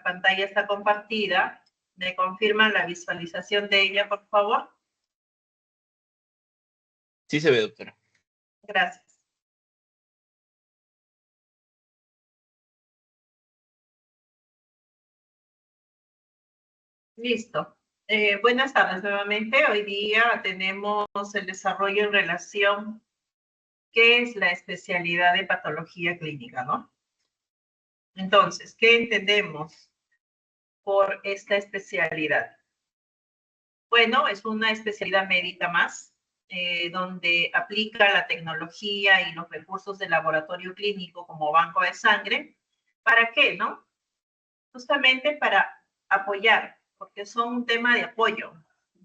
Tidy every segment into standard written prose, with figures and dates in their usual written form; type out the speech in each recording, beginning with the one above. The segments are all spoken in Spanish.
La pantalla está compartida. ¿Me confirman la visualización de ella, por favor? Sí se ve, doctora. Gracias. Listo. Buenas tardes nuevamente. Hoy día tenemos el desarrollo en relación qué es la especialidad de patología clínica, ¿no? Entonces, ¿qué entendemos por esta especialidad? Bueno, es una especialidad médica más, donde aplica la tecnología y los recursos del laboratorio clínico como banco de sangre. ¿Para qué, no? Justamente para apoyar, porque son un tema de apoyo,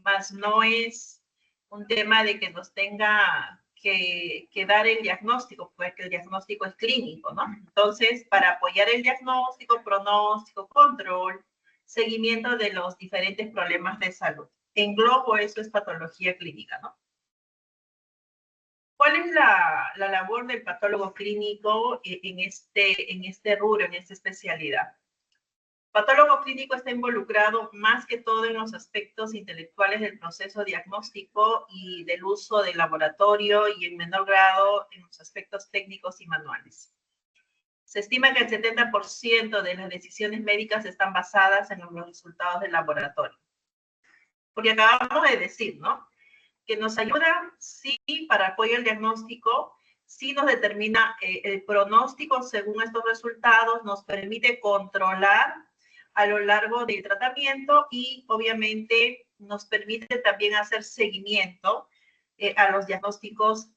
más no es un tema de que nos tenga que dar el diagnóstico, porque el diagnóstico es clínico, ¿no? Entonces, para apoyar el diagnóstico, pronóstico, control, seguimiento de los diferentes problemas de salud. Englobo eso es patología clínica, ¿no? ¿Cuál es la labor del patólogo clínico en este rubro, en esta especialidad? Patólogo clínico está involucrado más que todo en los aspectos intelectuales del proceso diagnóstico y del uso del laboratorio y en menor grado en los aspectos técnicos y manuales. Se estima que el 70% de las decisiones médicas están basadas en los resultados del laboratorio. Porque acabamos de decir, ¿no? Que nos ayuda, sí, para apoyo al diagnóstico, sí nos determina el pronóstico según estos resultados, nos permite controlar a lo largo del tratamiento y obviamente nos permite también hacer seguimiento a los diagnósticos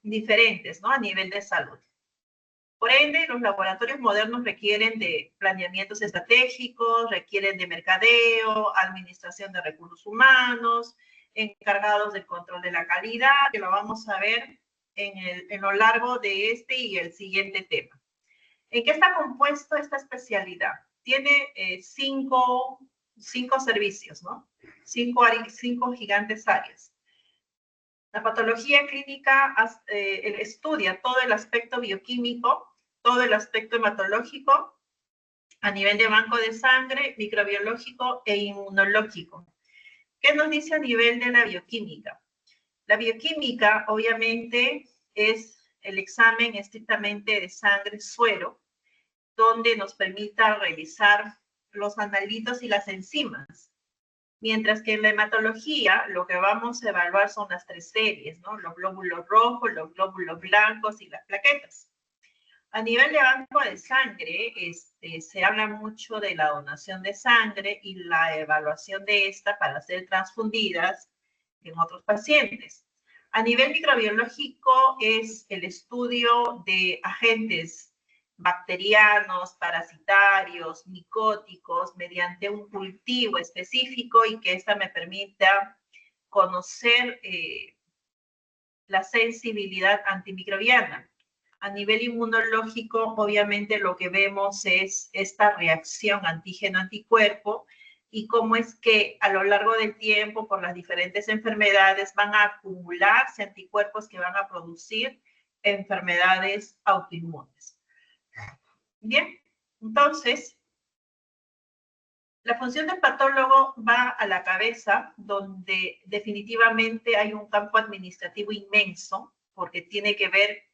diferentes, ¿no? A nivel de salud. Por ende, los laboratorios modernos requieren de planeamientos estratégicos, requieren de mercadeo, administración de recursos humanos, encargados del control de la calidad, que lo vamos a ver en lo largo de este y el siguiente tema. ¿En qué está compuesto esta especialidad? Tiene cinco servicios, ¿no? Cinco gigantes áreas. La patología clínica estudia todo el aspecto bioquímico, todo el aspecto hematológico, a nivel de banco de sangre, microbiológico e inmunológico. ¿Qué nos dice a nivel de la bioquímica? La bioquímica, obviamente, es el examen estrictamente de sangre, suero, donde nos permita revisar los analitos y las enzimas. Mientras que en la hematología lo que vamos a evaluar son las tres series, ¿no? Los glóbulos rojos, los glóbulos blancos y las plaquetas. A nivel de banco de sangre, se habla mucho de la donación de sangre y la evaluación de esta para ser transfundidas en otros pacientes. A nivel microbiológico es el estudio de agentes bacterianos, parasitarios, micóticos, mediante un cultivo específico y que esta me permita conocer la sensibilidad antimicrobiana. A nivel inmunológico, obviamente lo que vemos es esta reacción antígeno-anticuerpo y cómo es que a lo largo del tiempo, por las diferentes enfermedades, van a acumularse anticuerpos que van a producir enfermedades autoinmunes. Bien, entonces, la función del patólogo va a la cabeza, donde definitivamente hay un campo administrativo inmenso, porque tiene que ver,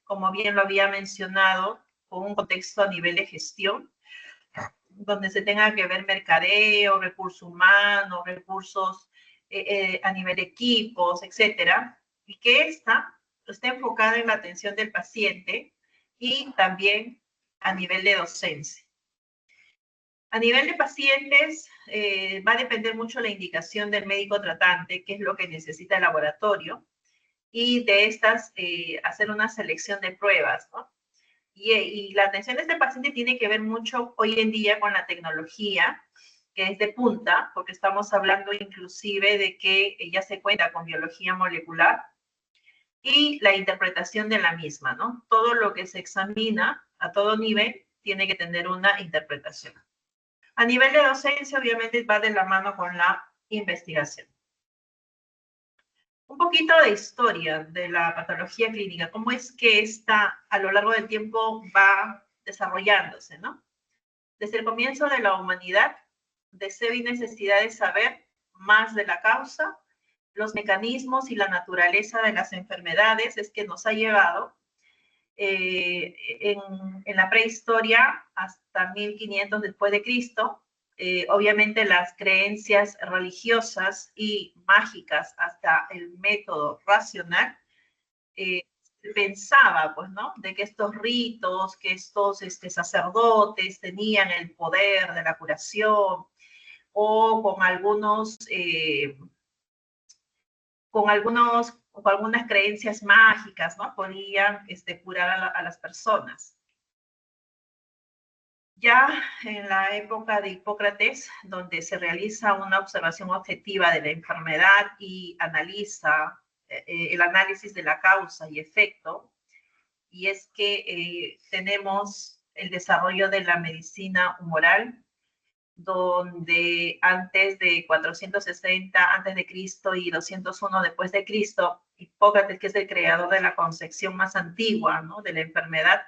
como bien lo había mencionado, con un contexto a nivel de gestión, donde se tenga que ver mercadeo, recursos humanos, recursos a nivel de equipos, etcétera, y que esta esté enfocada en la atención del paciente y también a nivel de docencia. A nivel de pacientes, va a depender mucho la indicación del médico tratante, qué es lo que necesita el laboratorio, y de estas hacer una selección de pruebas, ¿no? Y la atención de este paciente tiene que ver mucho hoy en día con la tecnología, que es de punta, porque estamos hablando inclusive de que ya se cuenta con biología molecular, y la interpretación de la misma, ¿no? Todo lo que se examina a todo nivel tiene que tener una interpretación. A nivel de docencia, obviamente, va de la mano con la investigación. Un poquito de historia de la patología clínica, cómo es que esta a lo largo del tiempo va desarrollándose, ¿no? Desde el comienzo de la humanidad, deseo y necesidad de saber más de la causa, los mecanismos y la naturaleza de las enfermedades es que nos ha llevado en la prehistoria hasta 1500 después de Cristo. Obviamente las creencias religiosas y mágicas hasta el método racional, pensaba, pues, ¿no? De que estos ritos, que estos sacerdotes tenían el poder de la curación, o con algunas creencias mágicas, ¿no? Podían curar a las personas. Ya en la época de Hipócrates, donde se realiza una observación objetiva de la enfermedad y analiza el análisis de la causa y efecto, y es que tenemos el desarrollo de la medicina humoral, donde antes de 460 antes de Cristo y 201 después de Cristo, Hipócrates, que es el creador de la concepción más antigua, ¿no?, de la enfermedad,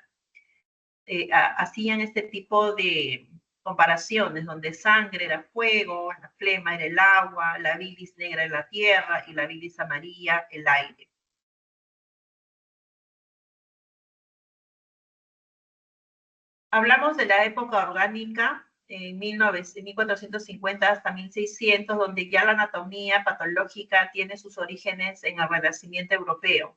hacían este tipo de comparaciones, donde sangre era fuego, la flema era el agua, la bilis negra era la tierra y la bilis amarilla el aire. Hablamos de la época orgánica, en 1450 hasta 1600, donde ya la anatomía patológica tiene sus orígenes en el Renacimiento europeo.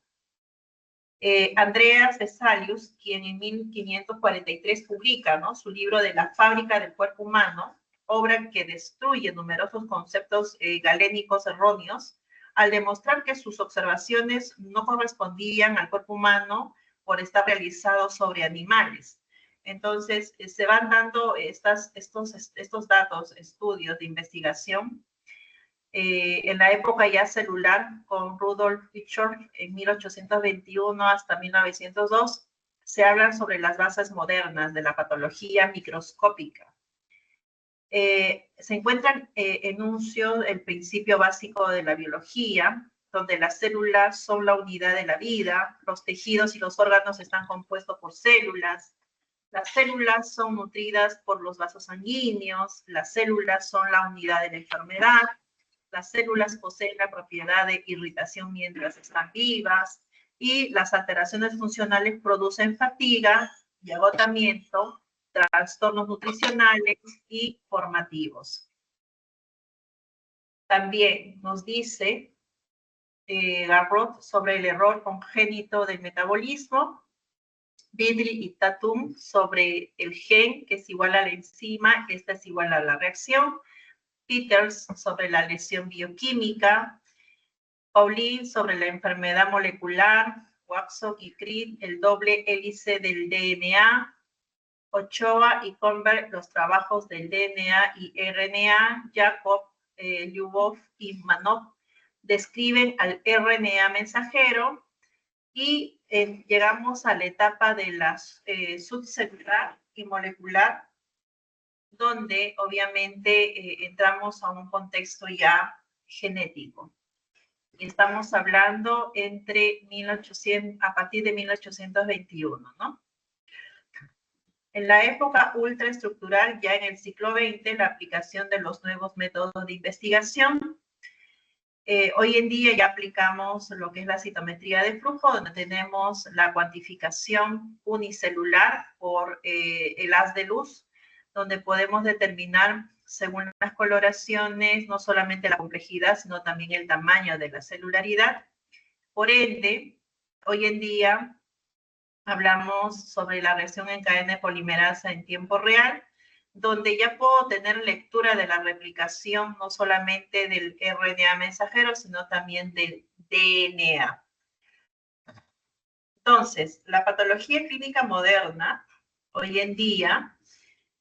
Andreas Vesalius, quien en 1543 publica, ¿no?, su libro de la fábrica del cuerpo humano, obra que destruye numerosos conceptos galénicos erróneos, al demostrar que sus observaciones no correspondían al cuerpo humano por estar realizados sobre animales. Entonces, se van dando estos datos, estudios de investigación, en la época ya celular, con Rudolf Virchow en 1821 hasta 1902, se hablan sobre las bases modernas de la patología microscópica. Se encuentran enuncios el principio básico de la biología, donde las células son la unidad de la vida, los tejidos y los órganos están compuestos por células, las células son nutridas por los vasos sanguíneos, las células son la unidad de la enfermedad, las células poseen la propiedad de irritación mientras están vivas, y las alteraciones funcionales producen fatiga y agotamiento, trastornos nutricionales y formativos. También nos dice Garrod sobre el error congénito del metabolismo, Bidley y Tatum sobre el gen, que es igual a la enzima, esta es igual a la reacción, Peters sobre la lesión bioquímica, Pauling sobre la enfermedad molecular, Waxock y Crick, el doble hélice del DNA, Ochoa y Conver, los trabajos del DNA y RNA, Jacob, Lyubov y Manov describen al RNA mensajero, y llegamos a la etapa de la subcelular y molecular, donde obviamente entramos a un contexto ya genético. Y estamos hablando a partir de 1821, ¿no? En la época ultraestructural, ya en el siglo XX, la aplicación de los nuevos métodos de investigación. Hoy en día ya aplicamos lo que es la citometría de flujo, donde tenemos la cuantificación unicelular por el haz de luz, donde podemos determinar, según las coloraciones, no solamente la complejidad, sino también el tamaño de la celularidad. Por ende, hoy en día hablamos sobre la reacción en cadena de polimerasa en tiempo real, donde ya puedo tener lectura de la replicación no solamente del RNA mensajero, sino también del DNA. Entonces, la patología clínica moderna, hoy en día,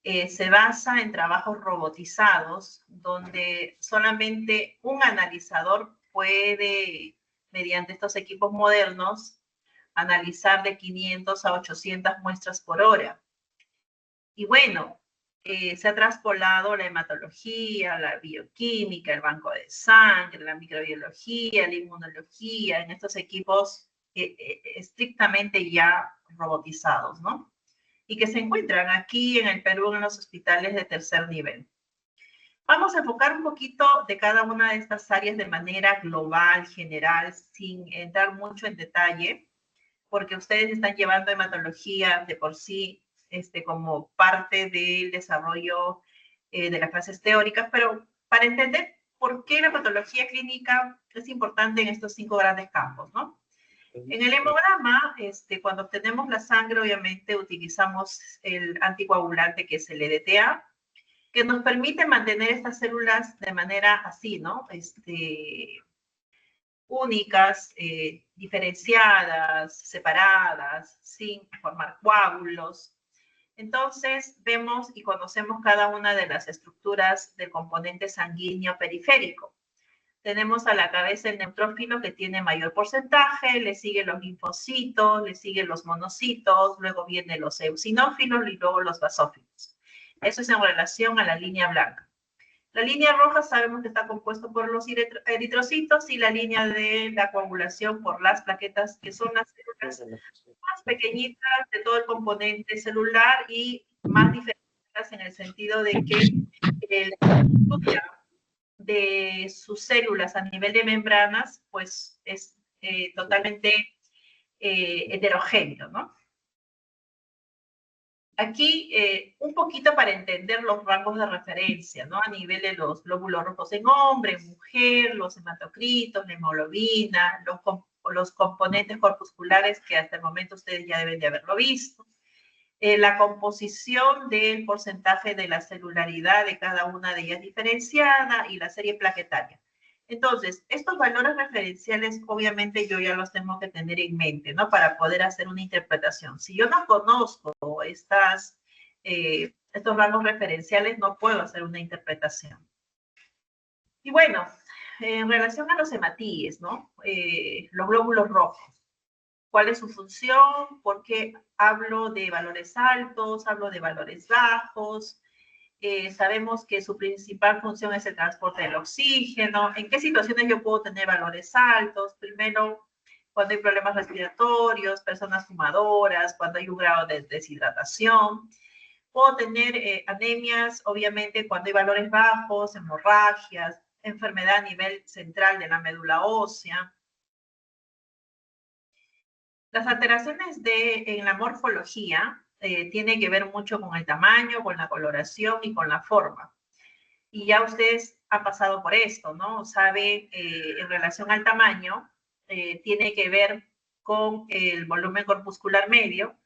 se basa en trabajos robotizados, donde solamente un analizador puede, mediante estos equipos modernos, analizar de 500 a 800 muestras por hora. Y bueno, se ha traspolado la hematología, la bioquímica, el banco de sangre, la microbiología, la inmunología, en estos equipos estrictamente ya robotizados, ¿no? y que se encuentran aquí en el Perú en los hospitales de tercer nivel. Vamos a enfocar un poquito de cada una de estas áreas de manera global, general, sin entrar mucho en detalle, porque ustedes están llevando hematología de por sí como parte del desarrollo de las clases teóricas, pero para entender por qué la patología clínica es importante en estos 5 grandes campos, ¿no? En el hemograma, cuando obtenemos la sangre, obviamente utilizamos el anticoagulante que es el EDTA, que nos permite mantener estas células de manera así, ¿no? Únicas, diferenciadas, separadas, sin formar coágulos. Entonces, vemos y conocemos cada una de las estructuras del componente sanguíneo periférico. Tenemos a la cabeza el neutrófilo que tiene mayor porcentaje, le siguen los linfocitos, le siguen los monocitos, luego vienen los eosinófilos y luego los basófilos. Eso es en relación a la línea blanca. La línea roja sabemos que está compuesto por los eritrocitos y la línea de la coagulación por las plaquetas, que son las células más pequeñitas de todo el componente celular y más diferenciadas en el sentido de que la estructura de sus células a nivel de membranas, pues es totalmente heterogéneo, ¿no? Aquí, un poquito para entender los rangos de referencia, ¿no? A nivel de los glóbulos rojos en hombre, en mujer, los hematocritos, la hemoglobina, los componentes corpusculares que hasta el momento ustedes ya deben de haberlo visto. La composición del porcentaje de la celularidad de cada una de ellas diferenciada y la serie plaquetaria. Entonces, estos valores referenciales, obviamente, yo ya los tengo que tener en mente, ¿no? Para poder hacer una interpretación. Si yo no conozco estos rangos referenciales, no puedo hacer una interpretación. Y bueno, en relación a los hematíes, ¿no? Los glóbulos rojos. ¿Cuál es su función? ¿Por qué hablo de valores altos? ¿Hablo de valores bajos? Sabemos que su principal función es el transporte del oxígeno. ¿En qué situaciones yo puedo tener valores altos? Primero, cuando hay problemas respiratorios, personas fumadoras, cuando hay un grado de deshidratación. Puedo tener anemias, obviamente, cuando hay valores bajos, hemorragias, enfermedad a nivel central de la médula ósea. Las alteraciones en la morfología tienen que ver mucho con el tamaño, con la coloración y con la forma. Y ya ustedes han pasado por esto, ¿no? Saben, en relación al tamaño, tiene que ver con el volumen corpuscular medio,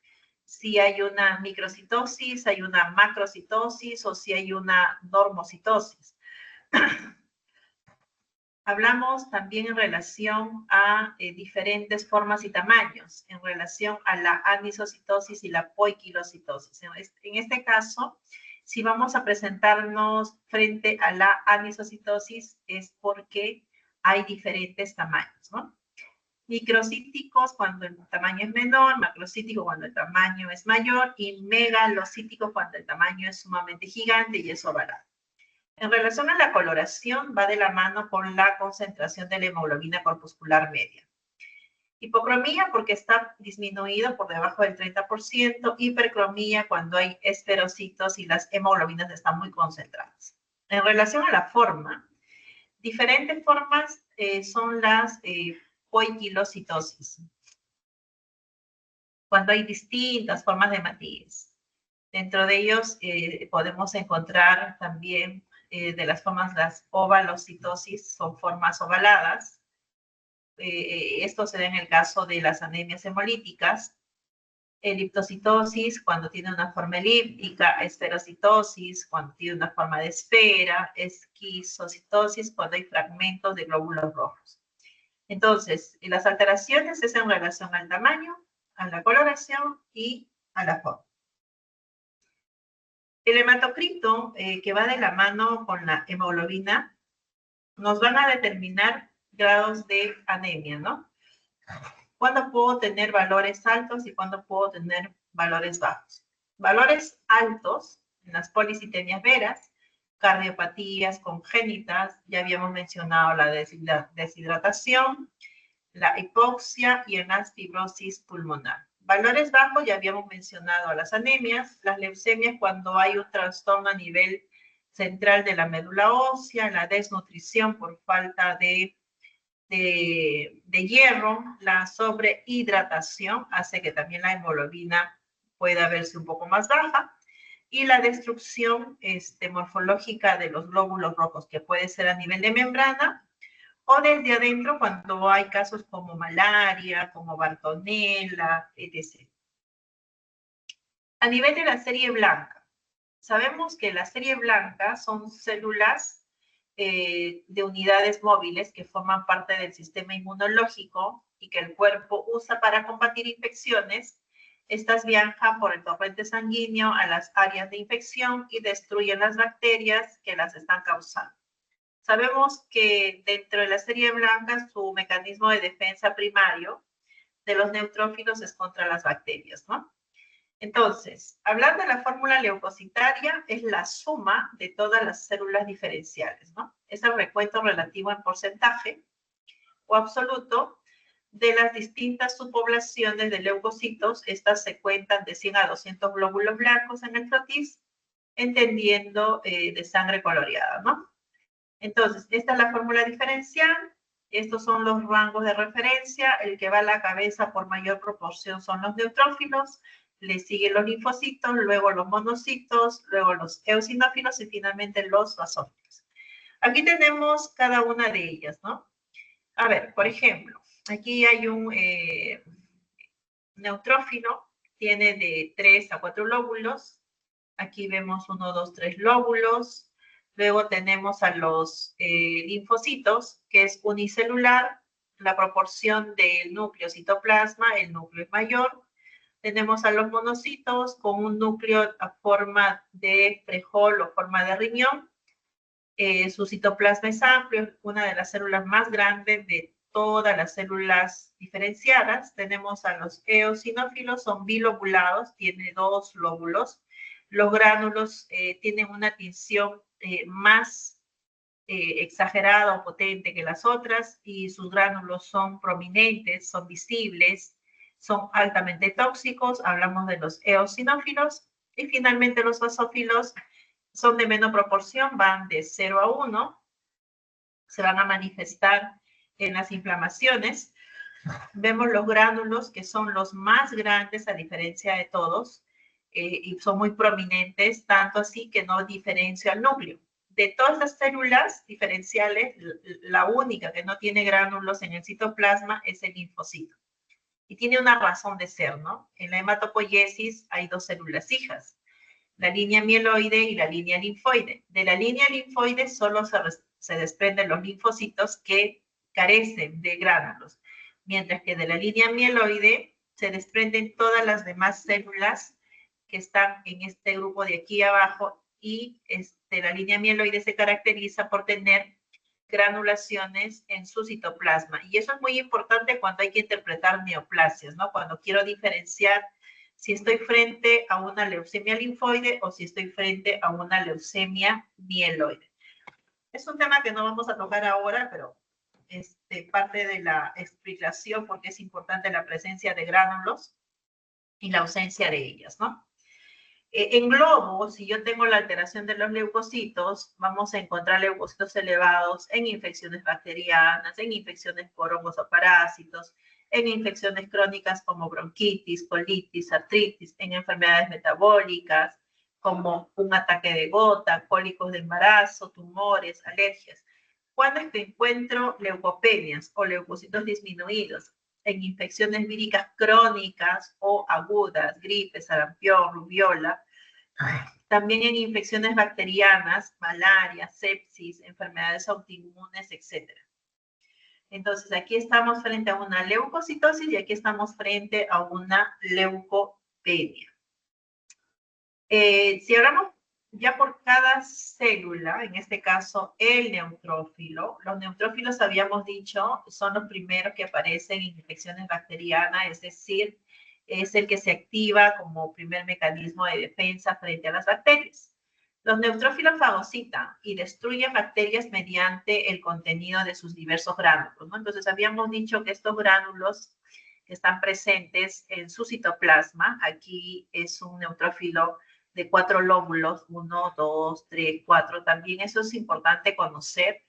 si hay una microcitosis, hay una macrocitosis o si hay una normocitosis. Hablamos también en relación a diferentes formas y tamaños, en relación a la anisocitosis y la poiquilocitosis. En este caso, si vamos a presentarnos frente a la anisocitosis, es porque hay diferentes tamaños, ¿no? Microcíticos cuando el tamaño es menor, macrocítico cuando el tamaño es mayor y megalocítico cuando el tamaño es sumamente gigante y es ovalado. En relación a la coloración, va de la mano con la concentración de la hemoglobina corpuscular media. Hipocromía porque está disminuido por debajo del 30%, hipercromía cuando hay esferocitos y las hemoglobinas están muy concentradas. En relación a la forma, diferentes formas son las poiquilocitosis, cuando hay distintas formas de hematíes. Dentro de ellos podemos encontrar también de las formas, las ovalocitosis, son formas ovaladas. Esto se da en el caso de las anemias hemolíticas. Eliptocitosis, cuando tiene una forma elíptica. Esferocitosis, cuando tiene una forma de esfera. Esquizocitosis, cuando hay fragmentos de glóbulos rojos. Entonces, las alteraciones es en relación al tamaño, a la coloración y a la forma. El hematocrito, que va de la mano con la hemoglobina, nos van a determinar grados de anemia, ¿no? ¿Cuándo puedo tener valores altos y cuándo puedo tener valores bajos? Valores altos en las policitemias veras, cardiopatías congénitas, ya habíamos mencionado la deshidratación, la hipoxia y en la fibrosis pulmonar. Valores bajos, ya habíamos mencionado a las anemias, las leucemias cuando hay un trastorno a nivel central de la médula ósea, la desnutrición por falta de hierro, la sobrehidratación hace que también la hemoglobina pueda verse un poco más baja, y la destrucción morfológica de los glóbulos rojos, que puede ser a nivel de membrana o desde adentro cuando hay casos como malaria, como Bartonella, etc. A nivel de la serie blanca, sabemos que la serie blanca son células de unidades móviles que forman parte del sistema inmunológico y que el cuerpo usa para combatir infecciones. Estas viajan por el torrente sanguíneo a las áreas de infección y destruyen las bacterias que las están causando. Sabemos que dentro de la serie blanca su mecanismo de defensa primario de los neutrófilos es contra las bacterias, ¿no? Entonces, hablando de la fórmula leucocitaria, es la suma de todas las células diferenciales, ¿no? Es el recuento relativo en porcentaje o absoluto de las distintas subpoblaciones de leucocitos. Estas se cuentan de 100 a 200 glóbulos blancos en el frotis, entendiendo de sangre coloreada, ¿no? Entonces, esta es la fórmula diferencial. Estos son los rangos de referencia. El que va a la cabeza por mayor proporción son los neutrófilos, le siguen los linfocitos, luego los monocitos, luego los eosinófilos y finalmente los basófilos. Aquí tenemos cada una de ellas, ¿no? A ver, por ejemplo, aquí hay un neutrófilo, tiene de 3 a 4 lóbulos. Aquí vemos 1, 2, 3 lóbulos. Luego tenemos a los linfocitos, que es unicelular. La proporción del núcleo citoplasma, el núcleo es mayor. Tenemos a los monocitos con un núcleo a forma de frejol o forma de riñón. Su citoplasma es amplio, es una de las células más grandes de todas las células diferenciadas. Tenemos a los eosinófilos, son bilobulados, tiene 2 lóbulos. Los gránulos tienen una tinción más exagerada o potente que las otras y sus gránulos son prominentes, son visibles, son altamente tóxicos. Hablamos de los eosinófilos y finalmente los basófilos son de menor proporción, van de 0 a 1, se van a manifestar en las inflamaciones. Vemos los gránulos que son los más grandes a diferencia de todos y son muy prominentes, tanto así que no diferencio al núcleo. De todas las células diferenciales, la única que no tiene gránulos en el citoplasma es el linfocito. Y tiene una razón de ser, ¿no? En la hematopoiesis hay 2 células hijas, la línea mieloide y la línea linfoide. De la línea linfoide solo se desprenden los linfocitos que carecen de gránulos, mientras que de la línea mieloide se desprenden todas las demás células que están en este grupo de aquí abajo y la línea mieloide se caracteriza por tener granulaciones en su citoplasma. Y eso es muy importante cuando hay que interpretar neoplasias, ¿no? Cuando quiero diferenciar si estoy frente a una leucemia linfoide o si estoy frente a una leucemia mieloide. Es un tema que no vamos a tocar ahora, pero parte de la explicación porque es importante la presencia de gránulos y la ausencia de ellas, ¿no? En globo, si yo tengo la alteración de los leucocitos, vamos a encontrar leucocitos elevados en infecciones bacterianas, en infecciones por hongos o parásitos, en infecciones crónicas como bronquitis, colitis, artritis, en enfermedades metabólicas, como un ataque de gota, cólicos de embarazo, tumores, alergias. ¿Cuándo es que encuentro leucopenias o leucocitos disminuidos? En infecciones víricas crónicas o agudas, gripe, sarampión, rubiola. También en infecciones bacterianas, malaria, sepsis, enfermedades autoinmunes, etc. Entonces, aquí estamos frente a una leucocitosis y aquí estamos frente a una leucopenia. Si hablamos ya por cada célula, en este caso el neutrófilo, los neutrófilos habíamos dicho son los primeros que aparecen en infecciones bacterianas, es decir, es el que se activa como primer mecanismo de defensa frente a las bacterias. Los neutrófilos fagocitan y destruyen bacterias mediante el contenido de sus diversos gránulos, ¿no? Entonces habíamos dicho que estos gránulos que están presentes en su citoplasma. Aquí es un neutrófilo de 4 lóbulos, 1, 2, 3, 4. También eso es importante conocer,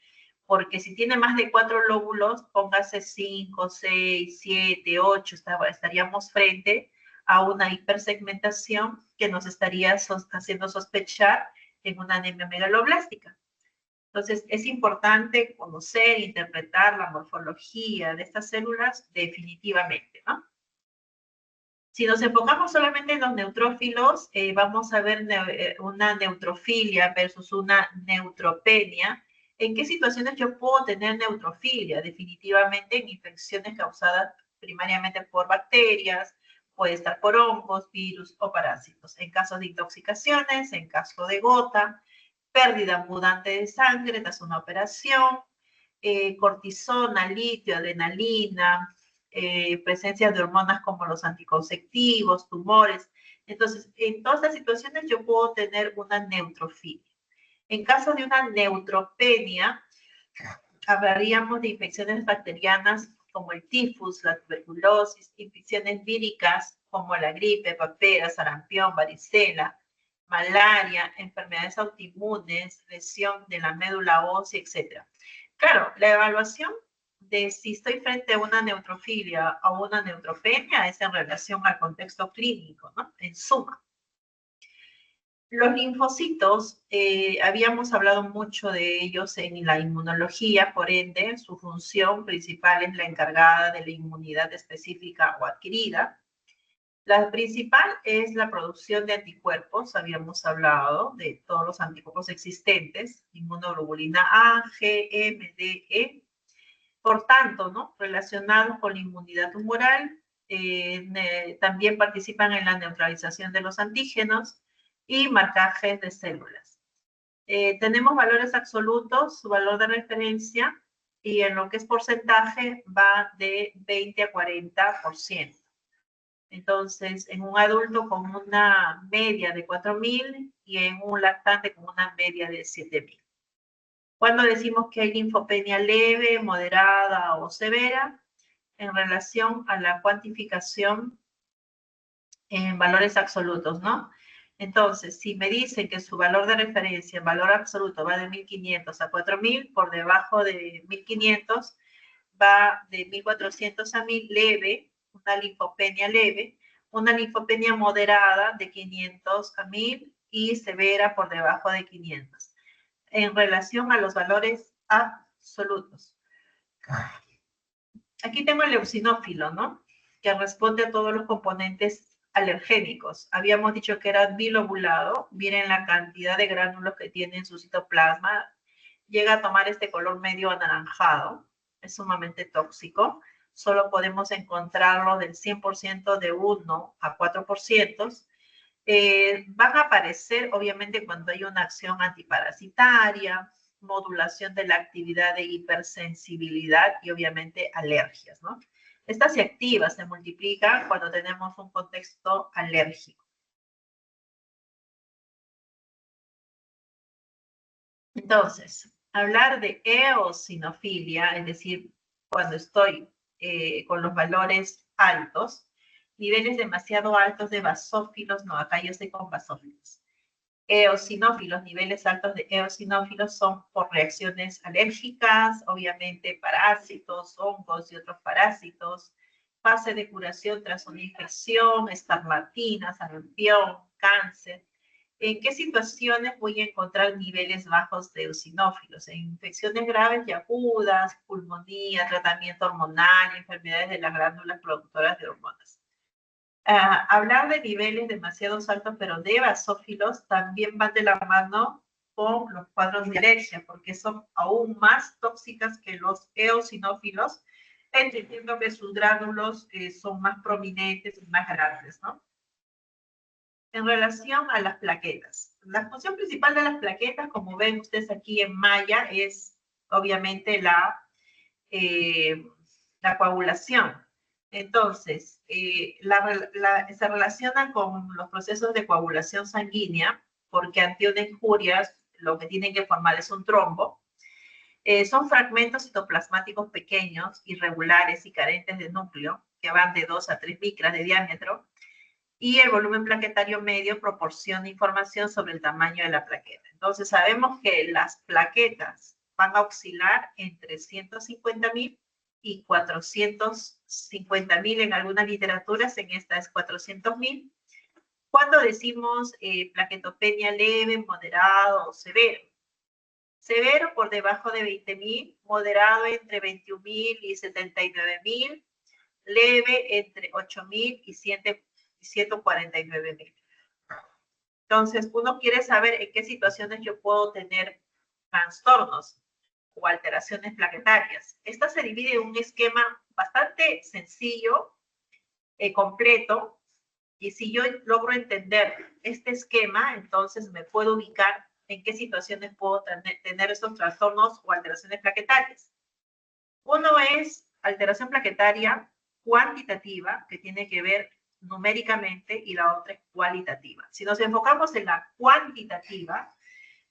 porque si tiene más de 4 lóbulos, póngase 5, 6, 7, 8, estaríamos frente a una hipersegmentación que nos estaría haciendo sospechar en una anemia megaloblástica. Entonces, es importante conocer, interpretar la morfología de estas células definitivamente, ¿no? Si nos enfocamos solamente en los neutrófilos, vamos a ver una neutrofilia versus una neutropenia. ¿En qué situaciones yo puedo tener neutrofilia? Definitivamente en infecciones causadas primariamente por bacterias, puede estar por hongos, virus o parásitos. En casos de intoxicaciones, en caso de gota, pérdida abundante de sangre tras una operación, cortisona, litio, adrenalina, presencia de hormonas como los anticonceptivos, tumores. Entonces, en todas estas situaciones yo puedo tener una neutrofilia. En caso de una neutropenia, hablaríamos de infecciones bacterianas como el tifus, la tuberculosis, infecciones víricas como la gripe, papera, sarampión, varicela, malaria, enfermedades autoinmunes, lesión de la médula ósea, etc. Claro, la evaluación de si estoy frente a una neutrofilia o una neutropenia es en relación al contexto clínico, ¿no? En suma. Los linfocitos, habíamos hablado mucho de ellos en la inmunología, por ende, su función principal es la encargada de la inmunidad específica o adquirida. La principal es la producción de anticuerpos, habíamos hablado de todos los anticuerpos existentes, inmunoglobulina A, G, M, D, E. Por tanto, ¿no? Relacionados con la inmunidad tumoral, también participan en la neutralización de los antígenos y marcajes de células. Tenemos valores absolutos, su valor de referencia, y en lo que es porcentaje va de 20 a 40%. Entonces, en un adulto con una media de 4.000 y en un lactante con una media de 7.000. Cuando decimos que hay linfopenia leve, moderada o severa, en relación a la cuantificación en valores absolutos, ¿no? Entonces, si me dicen que su valor de referencia en valor absoluto va de 1.500 a 4.000, por debajo de 1.500 va de 1.400 a 1.000, leve, una linfopenia leve, una linfopenia moderada de 500 a 1.000 y severa por debajo de 500. En relación a los valores absolutos. Aquí tengo el eosinófilo, ¿no? Que responde a todos los componentes alergénicos. Habíamos dicho que era bilobulado. Miren la cantidad de gránulos que tiene en su citoplasma. Llega a tomar este color medio anaranjado. Es sumamente tóxico. Solo podemos encontrarlo del 100% de 1 a 4%. Van a aparecer, obviamente, cuando hay una acción antiparasitaria, modulación de la actividad de hipersensibilidad y, obviamente, alergias, ¿no? Esta se activa, se multiplica cuando tenemos un contexto alérgico. Entonces, hablar de eosinofilia, es decir, cuando estoy con los valores altos, niveles demasiado altos de basófilos, no, acá yo estoy con basófilos. Eosinófilos, niveles altos de eosinófilos son por reacciones alérgicas, obviamente parásitos, hongos y otros parásitos, fase de curación tras una infección, escarlatina, sarampión, cáncer. ¿En qué situaciones voy a encontrar niveles bajos de eosinófilos? En infecciones graves y agudas, pulmonía, tratamiento hormonal, enfermedades de las glándulas productoras de hormonas. Hablar de niveles demasiado altos, pero de basófilos, también van de la mano con los cuadros de alergia, porque son aún más tóxicas que los eosinófilos, entendiendo que sus gránulos son más prominentes y más grandes, ¿no? En relación a las plaquetas. La función principal de las plaquetas, como ven ustedes aquí en malla, es obviamente la coagulación. Entonces, se relaciona con los procesos de coagulación sanguínea, porque ante una injuria lo que tienen que formar es un trombo. Son fragmentos citoplasmáticos pequeños, irregulares y carentes de núcleo, que van de 2 a 3 micras de diámetro, y el volumen plaquetario medio proporciona información sobre el tamaño de la plaqueta. Entonces sabemos que las plaquetas van a oscilar entre 150.000 y 450.000 en algunas literaturas, en esta es 400.000. Cuando decimos plaquetopenia leve, moderado o severo. Severo por debajo de 20.000, moderado entre 21.000 y 79.000, leve entre 8.000 y 149.000. Entonces, uno quiere saber en qué situaciones yo puedo tener trastornos o alteraciones plaquetarias. Esta se divide en un esquema bastante sencillo, completo, y si yo logro entender este esquema, entonces me puedo ubicar en qué situaciones puedo tener estos trastornos o alteraciones plaquetarias. Uno es alteración plaquetaria cuantitativa, que tiene que ver numéricamente, y la otra es cualitativa. Si nos enfocamos en la cuantitativa,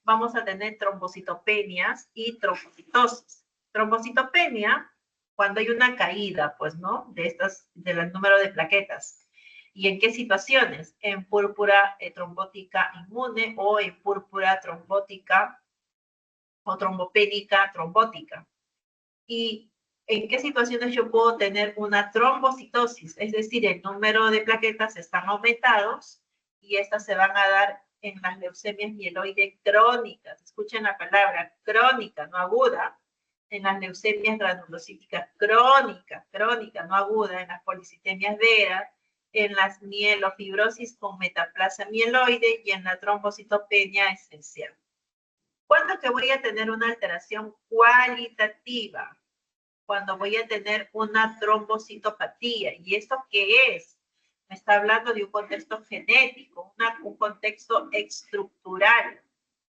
vamos a tener trombocitopenias y trombocitosis. Trombocitopenia, cuando hay una caída, pues, ¿no? Del número de plaquetas. ¿Y en qué situaciones? En púrpura trombótica inmune o en púrpura trombótica o trombopénica trombótica. ¿Y en qué situaciones yo puedo tener una trombocitosis? Es decir, el número de plaquetas están aumentados y estas se van a dar en las leucemias mieloide crónicas. Escuchen la palabra crónica, no aguda. En las leucemias granulocíticas crónicas, no aguda. En las policitemias veras, en las mielofibrosis con metaplasia mieloide y en la trombocitopenia esencial. ¿Cuándo es que voy a tener una alteración cualitativa? Cuando voy a tener una trombocitopatía. ¿Y esto qué es? Me está hablando de un contexto genético, un contexto estructural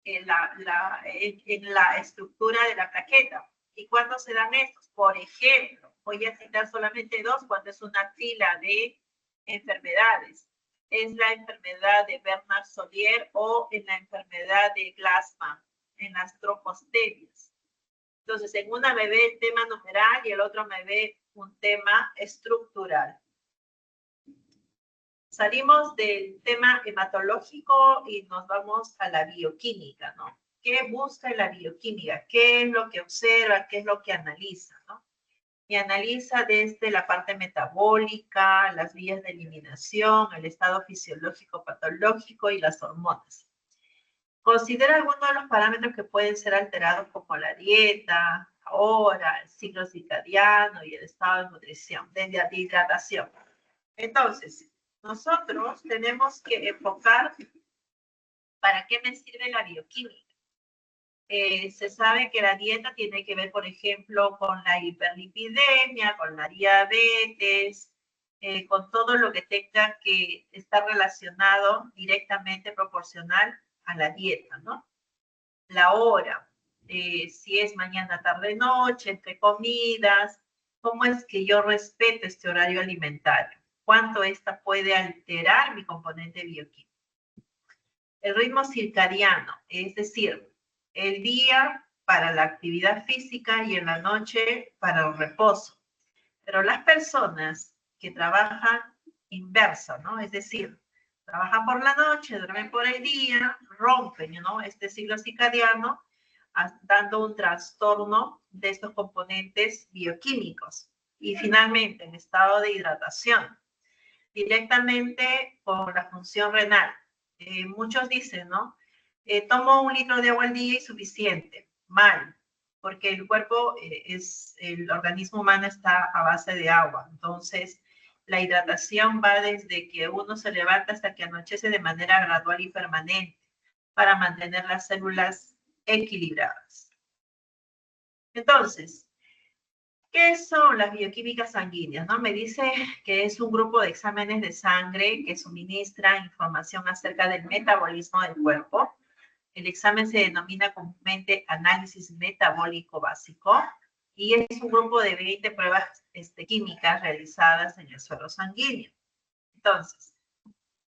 en la estructura de la plaqueta. ¿Y cuándo se dan estos? Por ejemplo, voy a citar solamente dos cuando es una fila de enfermedades. Es la enfermedad de Bernard-Solier o en la enfermedad de Glassman, en las trombostemias. Entonces, en una me ve el tema numeral y el otro me ve un tema estructural. Salimos del tema hematológico y nos vamos a la bioquímica, ¿no? ¿Qué busca en la bioquímica? ¿Qué es lo que observa? ¿Qué es lo que analiza, ¿no? Y analiza desde la parte metabólica, las vías de eliminación, el estado fisiológico patológico y las hormonas. Considera algunos de los parámetros que pueden ser alterados como la dieta, la hora, el ciclo circadiano y el estado de nutrición, de hidratación. Entonces, nosotros tenemos que enfocar para qué me sirve la bioquímica. Se sabe que la dieta tiene que ver, por ejemplo, con la hiperlipidemia, con la diabetes, con todo lo que tenga que estar relacionado directamente proporcional a la dieta, ¿no? La hora, si es mañana, tarde, noche, entre comidas, cómo es que yo respeto este horario alimentario, cuánto esta puede alterar mi componente bioquímico. El ritmo circadiano, es decir, el día para la actividad física y en la noche para el reposo. Pero las personas que trabajan inverso, ¿no? Es decir, trabajan por la noche, duermen por el día, rompen, ¿no? Este ciclo circadiano, dando un trastorno de estos componentes bioquímicos. Y finalmente, en estado de hidratación, directamente por la función renal. Muchos dicen, ¿no? Tomo 1 litro de agua al día y suficiente. Mal, porque el cuerpo, el organismo humano está a base de agua. Entonces, la hidratación va desde que uno se levanta hasta que anochece de manera gradual y permanente para mantener las células equilibradas. Entonces, ¿qué son las bioquímicas sanguíneas? ¿No? Me dice que es un grupo de exámenes de sangre que suministra información acerca del metabolismo del cuerpo. El examen se denomina comúnmente análisis metabólico básico y es un grupo de 20 pruebas químicas realizadas en el suero sanguíneo. Entonces,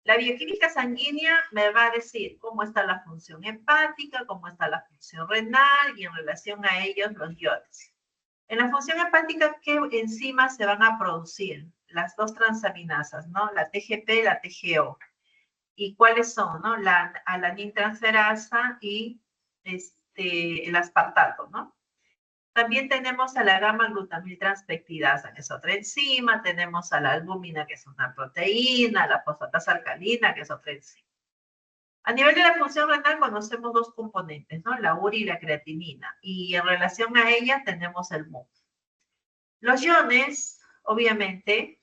la bioquímica sanguínea me va a decir cómo está la función hepática, cómo está la función renal y en relación a ellos los iones. En la función hepática, ¿qué enzimas se van a producir? las dos transaminasas, ¿no? La TGP y la TGO. ¿Y cuáles son, no? La alanintransferasa y el aspartato, ¿no? También tenemos a la gamma-glutamiltranspeptidasa, que es otra enzima, tenemos a la albúmina, que es una proteína, la fosfatasa alcalina, que es otra enzima. A nivel de la función renal conocemos dos componentes, ¿no? La urea y la creatinina, y en relación a ella tenemos el MUC. Los iones, obviamente,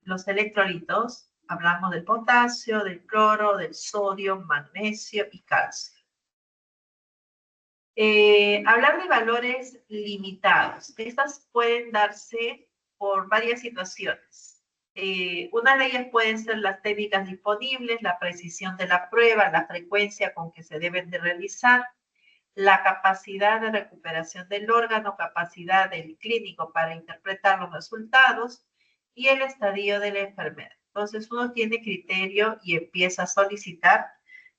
los electrolitos, hablamos del potasio, del cloro, del sodio, magnesio y calcio. Hablar de valores limitados. Estas pueden darse por varias situaciones. Una de ellas pueden ser las técnicas disponibles, la precisión de la prueba, la frecuencia con que se deben de realizar, la capacidad de recuperación del órgano, capacidad del clínico para interpretar los resultados y el estadio de la enfermedad. Entonces uno tiene criterio y empieza a solicitar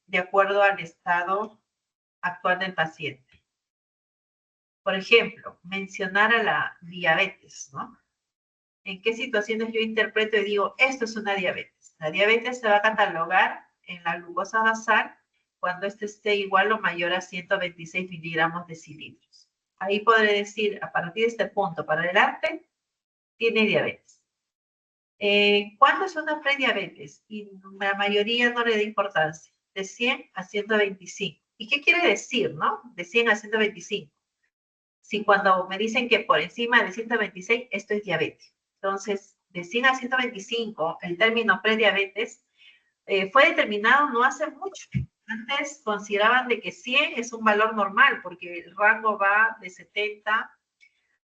de acuerdo al estado actual del paciente. Por ejemplo, mencionar a la diabetes, ¿no? ¿En qué situaciones yo interpreto y digo, esto es una diabetes? La diabetes se va a catalogar en la glucosa basal cuando este esté igual o mayor a 126 miligramos decilitros. Ahí podré decir, a partir de este punto para adelante, tiene diabetes. ¿Cuándo es una prediabetes? Y la mayoría no le da importancia. De 100 a 125. ¿Y qué quiere decir, no? De 100 a 125. Si cuando me dicen que por encima de 126, esto es diabetes. Entonces, de 100 a 125, el término prediabetes fue determinado no hace mucho. Antes consideraban de que 100 es un valor normal, porque el rango va de 70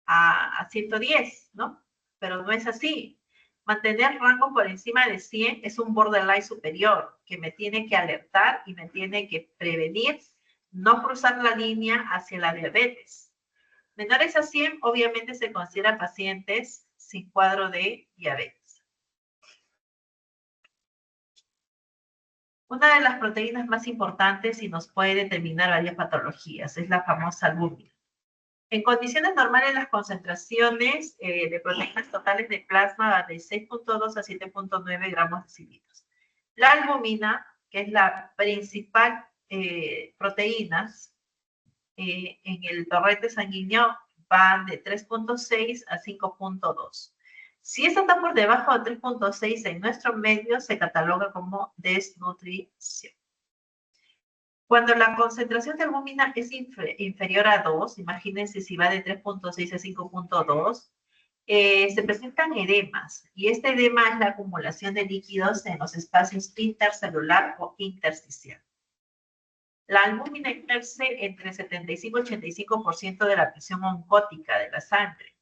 a 110, ¿no? Pero no es así. Mantener rango por encima de 100 es un borderline superior, que me tiene que alertar y me tiene que prevenir no cruzar la línea hacia la diabetes. Menores a 100, obviamente se consideran pacientes sin cuadro de diabetes. Una de las proteínas más importantes y nos puede determinar varias patologías es la famosa albúmina. En condiciones normales, las concentraciones de proteínas totales de plasma van de 6.2 a 7.9 gramos decilitros. La albúmina, que es la principal proteína en el torrente sanguíneo, van de 3.6 a 5.2. Si esta está por debajo de 3.6 en nuestro medio, se cataloga como desnutrición. Cuando la concentración de albúmina es inferior a 2, imagínense si va de 3.6 a 5.2, se presentan edemas, y este edema es la acumulación de líquidos en los espacios intercelular o intersticial. La albúmina ejerce entre 75 y 85% de la presión oncótica de la sangre,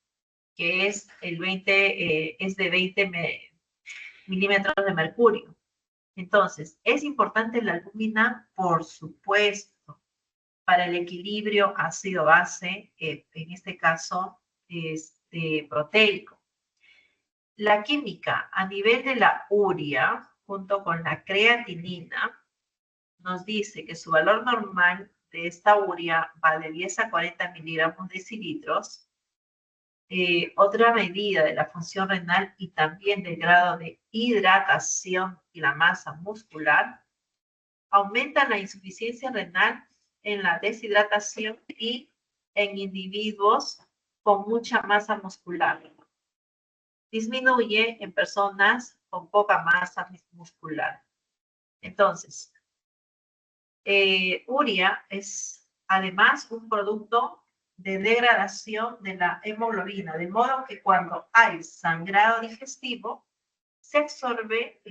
que es, es de 20 milímetros de mercurio. Entonces, es importante la albúmina, por supuesto, para el equilibrio ácido-base, en este caso, proteico. La química a nivel de la urea, junto con la creatinina, nos dice que su valor normal de esta urea va de 10 a 40 miligramos decilitros. Otra medida de la función renal y también del grado de hidratación y la masa muscular, aumenta la insuficiencia renal en la deshidratación y en individuos con mucha masa muscular. Disminuye en personas con poca masa muscular. Entonces, urea es además un producto de degradación de la hemoglobina, de modo que cuando hay sangrado digestivo, se absorbe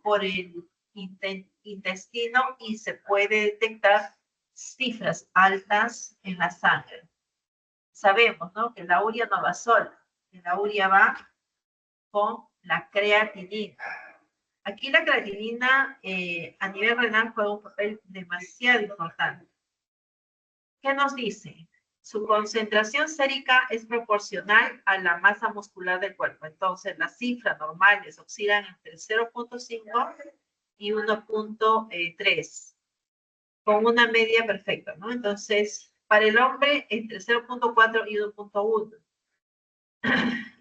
por el intestino y se puede detectar cifras altas en la sangre. Sabemos, ¿no?, que la urea no va sola, que la urea va con la creatinina. Aquí la creatinina a nivel renal juega un papel demasiado importante. ¿Qué nos dice? Su concentración sérica es proporcional a la masa muscular del cuerpo. Entonces, las cifras normales oscilan entre 0.5 y 1.3, con una media perfecta, ¿no? Entonces, para el hombre, entre 0.4 y 1.1.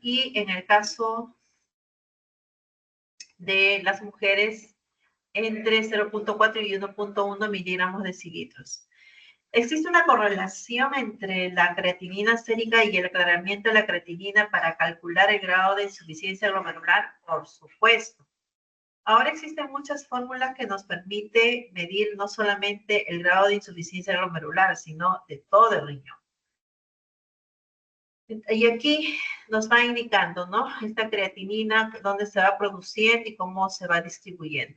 Y en el caso de las mujeres entre 0.4 y 1.1 miligramos decilitros. ¿Existe una correlación entre la creatinina sérica y el aclaramiento de la creatinina para calcular el grado de insuficiencia glomerular? Por supuesto. Ahora existen muchas fórmulas que nos permiten medir no solamente el grado de insuficiencia glomerular, sino de todo el riñón. Y aquí nos va indicando, ¿no? Esta creatinina, dónde se va produciendo y cómo se va distribuyendo.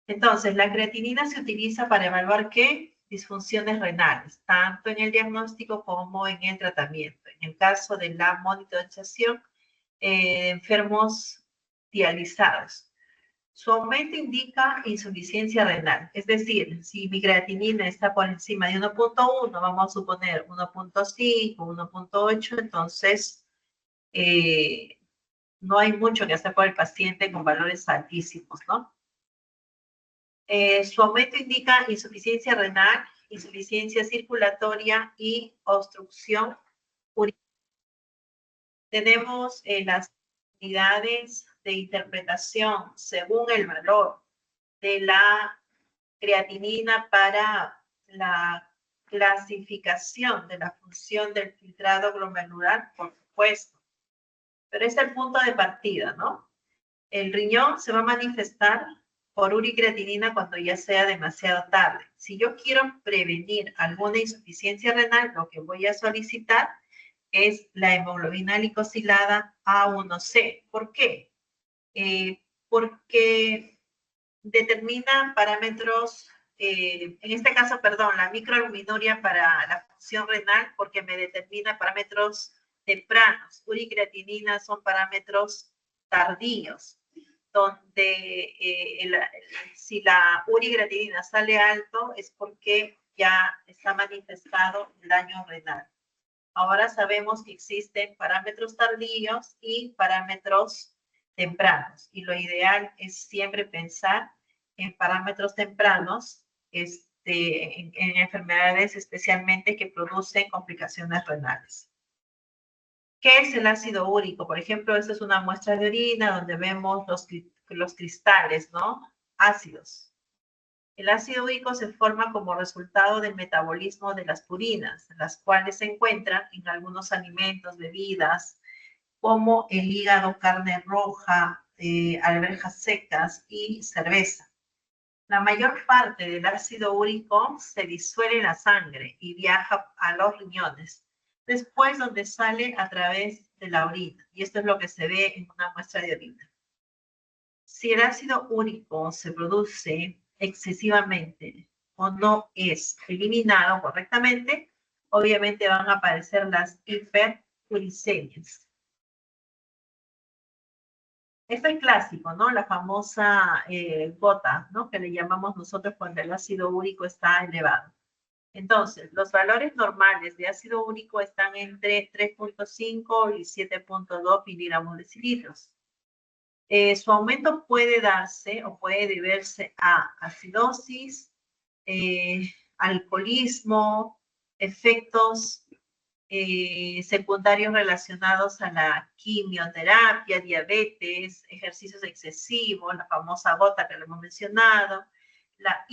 Entonces, la creatinina se utiliza para evaluar ¿qué? Disfunciones renales, tanto en el diagnóstico como en el tratamiento. En el caso de la monitorización de enfermos dializados. Su aumento indica insuficiencia renal, es decir, si mi creatinina está por encima de 1.1, vamos a suponer 1.5, 1.8, entonces no hay mucho que hacer por el paciente con valores altísimos, ¿no? Su aumento indica insuficiencia renal, insuficiencia circulatoria y obstrucción urinaria. Tenemos las unidades de interpretación según el valor de la creatinina para la clasificación de la función del filtrado glomerular, por supuesto. Pero es el punto de partida, ¿no? El riñón se va a manifestar por uricreatinina cuando ya sea demasiado tarde. Si yo quiero prevenir alguna insuficiencia renal, lo que voy a solicitar es la hemoglobina glicosilada A1C. ¿Por qué? Porque determina parámetros, en este caso, perdón, la microalbuminuria para la función renal, porque me determina parámetros tempranos. Uricreatinina son parámetros tardíos, donde si la uricreatinina sale alto es porque ya está manifestado el daño renal. Ahora sabemos que existen parámetros tardíos y parámetros tempranos. Y lo ideal es siempre pensar en parámetros tempranos, en enfermedades especialmente que producen complicaciones renales. ¿Qué es el ácido úrico? Por ejemplo, esta es una muestra de orina donde vemos los cristales, ¿no? Ácidos. El ácido úrico se forma como resultado del metabolismo de las purinas, las cuales se encuentran en algunos alimentos, bebidas, como el hígado, carne roja, alberjas secas y cerveza. La mayor parte del ácido úrico se disuelve en la sangre y viaja a los riñones, después donde sale a través de la orina. Y esto es lo que se ve en una muestra de orina. Si el ácido úrico se produce excesivamente o no es eliminado correctamente, obviamente van a aparecer las hiperuricemias. Esto es clásico, ¿no? La famosa gota, ¿no? Que le llamamos nosotros cuando el ácido úrico está elevado. Entonces, los valores normales de ácido úrico están entre 3.5 y 7.2 miligramos decilitros. Su aumento puede darse o puede deberse a acidosis, alcoholismo, efectos secundarios relacionados a la quimioterapia, diabetes, ejercicios excesivos, la famosa gota que lo hemos mencionado, la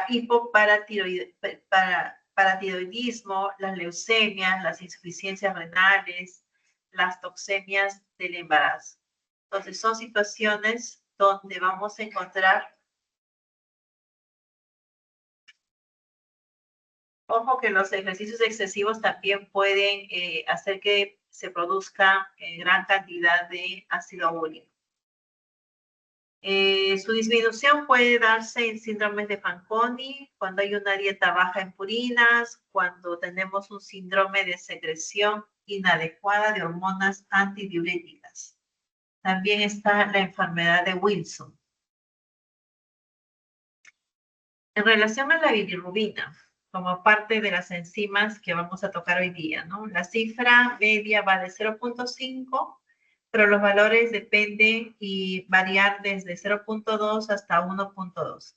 hipoparatiroidismo, las leucemias, las insuficiencias renales, las toxemias del embarazo. Entonces, son situaciones donde vamos a encontrar. Ojo que los ejercicios excesivos también pueden hacer que se produzca gran cantidad de ácido úrico. Su disminución puede darse en síndromes de Fanconi, cuando hay una dieta baja en purinas, cuando tenemos un síndrome de secreción inadecuada de hormonas antidiuréticas. También está la enfermedad de Wilson. En relación a la bilirrubina, como parte de las enzimas que vamos a tocar hoy día, ¿no? La cifra media va de 0.5, pero los valores dependen y variar desde 0.2 hasta 1.2.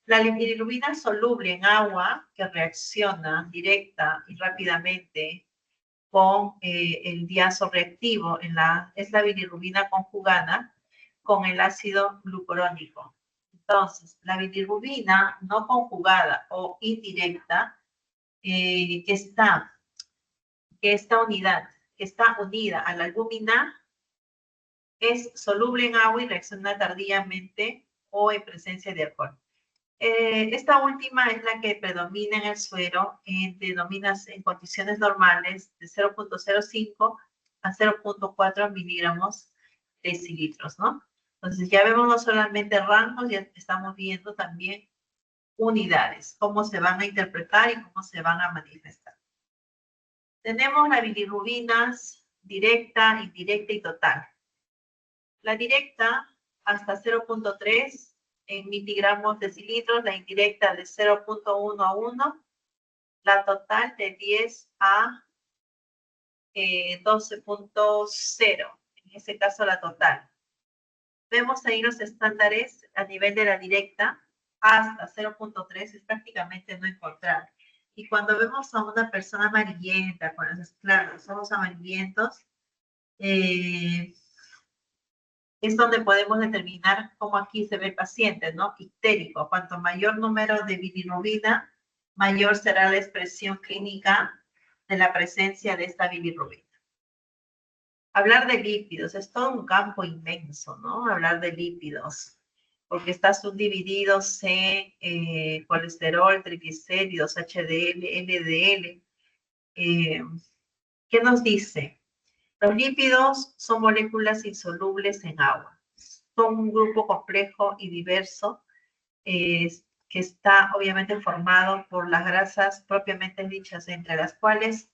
La bilirrubina soluble en agua, que reacciona directa y rápidamente con el diazo reactivo, es la bilirrubina conjugada con el ácido glucurónico. Entonces, la bilirrubina no conjugada o indirecta, que está unida a la albúmina, es soluble en agua y reacciona tardíamente o en presencia de alcohol. Esta última es la que predomina en el suero en condiciones normales de 0.05 a 0.4 miligramos decilitros, ¿no? Entonces ya vemos no solamente rangos, ya estamos viendo también unidades, cómo se van a interpretar y cómo se van a manifestar. Tenemos las bilirrubinas directa, indirecta y total. La directa hasta 0.3 en miligramos decilitros, la indirecta de 0.1 a 1, la total de 10 a 12.0, en este caso la total. Vemos ahí los estándares a nivel de la directa, hasta 0.3 es prácticamente no encontrar. Y cuando vemos a una persona amarillenta, con los ojos amarillentos, es donde podemos determinar cómo aquí se ve el paciente, ¿no? Ictérico. Cuanto mayor número de bilirrubina, mayor será la expresión clínica de la presencia de esta bilirrubina. Hablar de lípidos es todo un campo inmenso, ¿no? Hablar de lípidos, porque está subdivididos en colesterol, triglicéridos, HDL, LDL. ¿Qué nos dice? Los lípidos son moléculas insolubles en agua. Son un grupo complejo y diverso que está obviamente formado por las grasas propiamente dichas, entre las cuales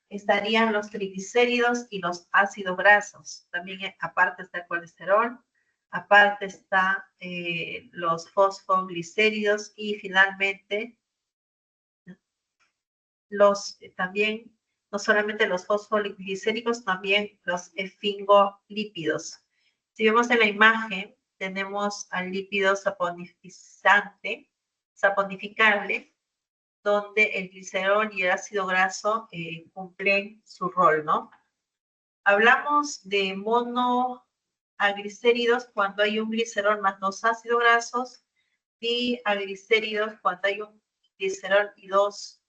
estarían los triglicéridos y los ácidos grasos. También aparte está el colesterol, aparte está los fosfoglicéridos y finalmente también no solamente los fosfoglicéricos, también los esfingolípidos. Si vemos en la imagen, tenemos al lípido saponificable, donde el glicerol y el ácido graso cumplen su rol, ¿no? Hablamos de monoaglicéridos cuando hay un glicerol más 2 ácidos grasos, y aglicéridos cuando hay un glicerol y 2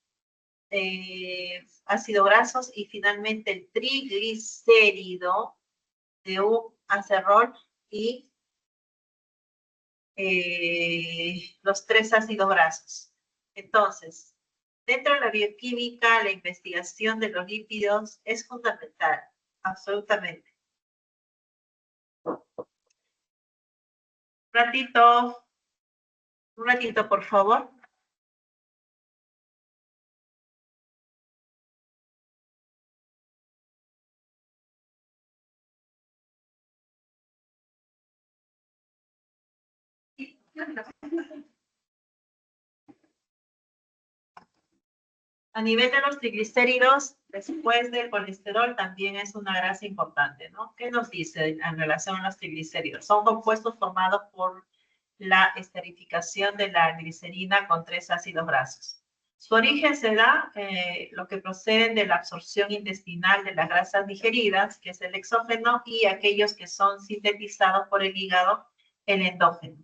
ácidos grasos, y finalmente el triglicérido de un acerrol y los 3 ácidos grasos. Entonces, dentro de la bioquímica, la investigación de los lípidos es fundamental, absolutamente. Un ratito, por favor. A nivel de los triglicéridos, después del colesterol, también es una grasa importante, ¿no? ¿Qué nos dice en relación a los triglicéridos? Son compuestos formados por la esterificación de la glicerina con 3 ácidos grasos. Su origen se da lo que proceden de la absorción intestinal de las grasas digeridas, que es el exógeno, y aquellos que son sintetizados por el hígado, el endógeno.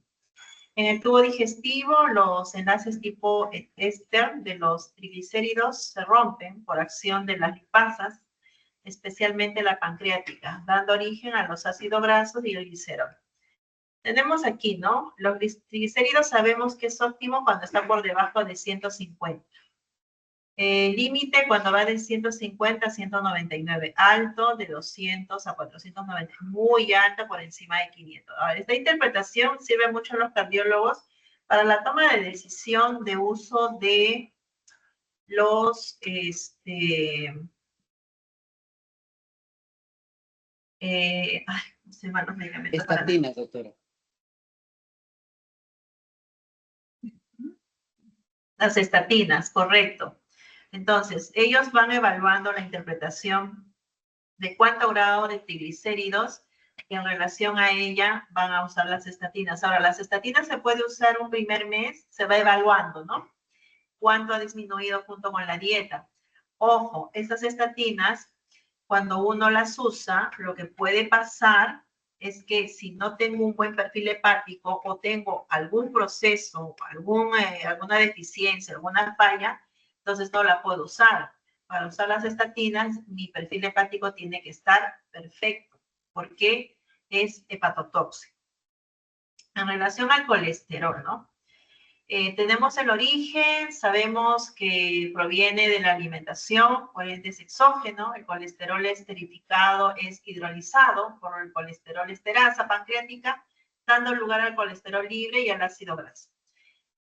En el tubo digestivo, los enlaces tipo éster de los triglicéridos se rompen por acción de las lipasas, especialmente la pancreática, dando origen a los ácidos grasos y el glicerol. Tenemos aquí, ¿no? Los triglicéridos sabemos que es óptimo cuando está por debajo de 150. Límite cuando va de 150 a 199. Alto de 200 a 490. Muy alta por encima de 500. Ahora, esta interpretación sirve mucho a los cardiólogos para la toma de decisión de uso de los ¿cómo se llaman los medicamentos? Estatinas, doctora. Las estatinas, correcto. Entonces, ellos van evaluando la interpretación de cuánto grado de triglicéridos y en relación a ella van a usar las estatinas. Ahora, las estatinas se puede usar un primer mes, se va evaluando, ¿no? Cuánto ha disminuido junto con la dieta. Ojo, estas estatinas, cuando uno las usa, lo que puede pasar es que si no tengo un buen perfil hepático o tengo algún proceso, alguna deficiencia, alguna falla, entonces no la puedo usar. Para usar las estatinas, mi perfil hepático tiene que estar perfecto, porque es hepatotóxico. En relación al colesterol, ¿no? Tenemos el origen, sabemos que proviene de la alimentación, pues es exógeno, el colesterol esterificado es hidrolizado por el colesterol esterasa pancreática, dando lugar al colesterol libre y al ácido graso.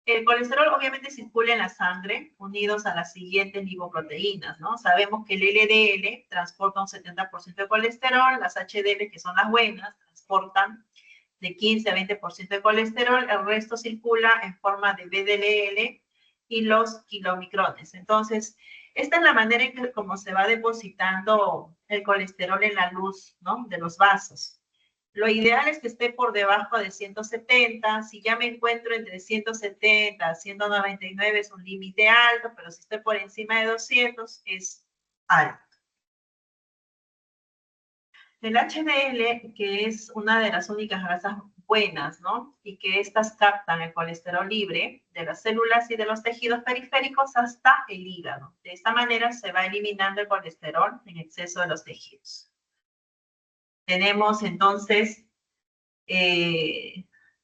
El colesterol obviamente circula en la sangre, unidos a las siguientes lipoproteínas, ¿no? Sabemos que el LDL transporta un 70% de colesterol, las HDL, que son las buenas, transportan de 15 a 20% de colesterol, el resto circula en forma de VDL y los kilomicrones. Entonces, esta es la manera en que como se va depositando el colesterol en la luz, ¿no? De los vasos. Lo ideal es que esté por debajo de 170. Si ya me encuentro entre 170 a 199 es un límite alto, pero si estoy por encima de 200 es alto. El HDL, que es una de las únicas grasas buenas, ¿no? Y que estas captan el colesterol libre de las células y de los tejidos periféricos hasta el hígado. De esta manera se va eliminando el colesterol en exceso de los tejidos. Tenemos entonces